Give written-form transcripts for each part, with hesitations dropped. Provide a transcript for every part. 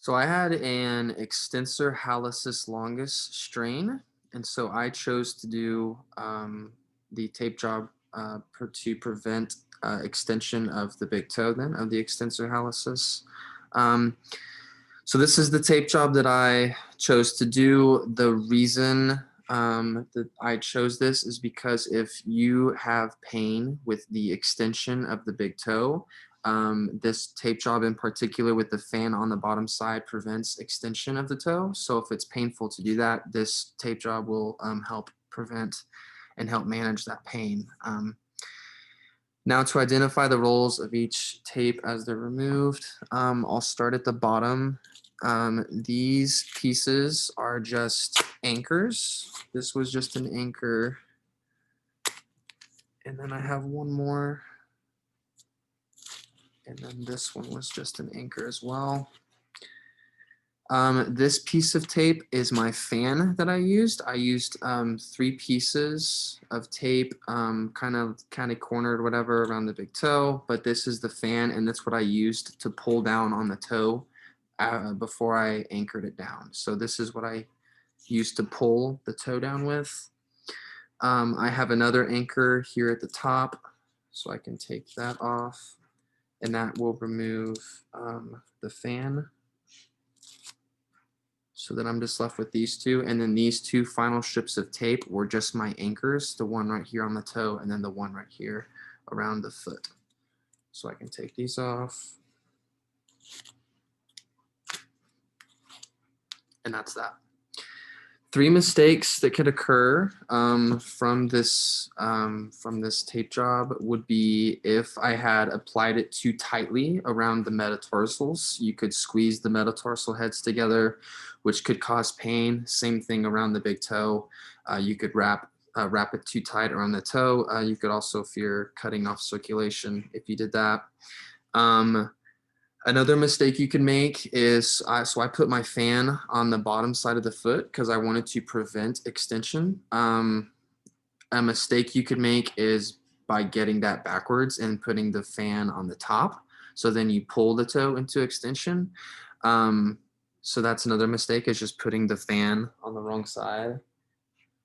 So I had an Extensor Hallucis Longus strain, and so I chose to do the tape job to prevent extension of the big toe, then of the Extensor Hallucis. Um, so this is the tape job that I chose to do. The reason that I chose this is because if you have pain with the extension of the big toe, this tape job in particular with the fan on the bottom side prevents extension of the toe. So if it's painful to do that, this tape job will help prevent and help manage that pain. Now to identify the roles of each tape as they're removed, I'll start at the bottom. These pieces are just anchors. This was just an anchor. And then I have one more. And then this one was just an anchor as well. This piece of tape is my fan that I used. I used 3 pieces of tape, kind of cornered whatever around the big toe, but this is the fan, and that's what I used to pull down on the toe before I anchored it down. So this is what I used to pull the toe down with. I have another anchor here at the top, so I can take that off, and that will remove the fan. So then I'm just left with these two. And then these 2 final strips of tape were just my anchors, the one right here on the toe and then the one right here around the foot. So I can take these off. And that's that. 3 mistakes that could occur from this tape job would be if I had applied it too tightly around the metatarsals. You could squeeze the metatarsal heads together, which could cause pain. Same thing around the big toe. You could wrap it too tight around the toe. You could also fear cutting off circulation if you did that. Another mistake you can make is, so I put my fan on the bottom side of the foot because I wanted to prevent extension. A mistake you could make is by getting that backwards and putting the fan on the top. So then you pull the toe into extension. So that's another mistake, is just putting the fan on the wrong side.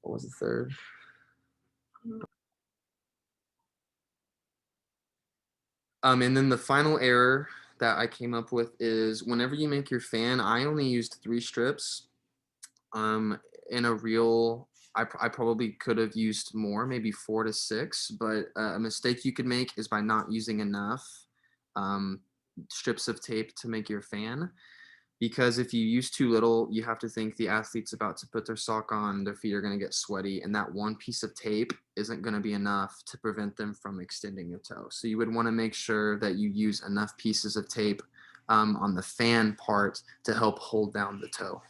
What was the third? And then the final error that I came up with is whenever you make your fan, I only used 3 strips. In a real, I probably could have used more, maybe 4 to 6, but a mistake you could make is by not using enough um, strips of tape to make your fan. Because if you use too little, you have to think the athlete's about to put their sock on, their feet are going to get sweaty, and that one piece of tape isn't going to be enough to prevent them from extending your toe. So you would want to make sure that you use enough pieces of tape on the fan part to help hold down the toe.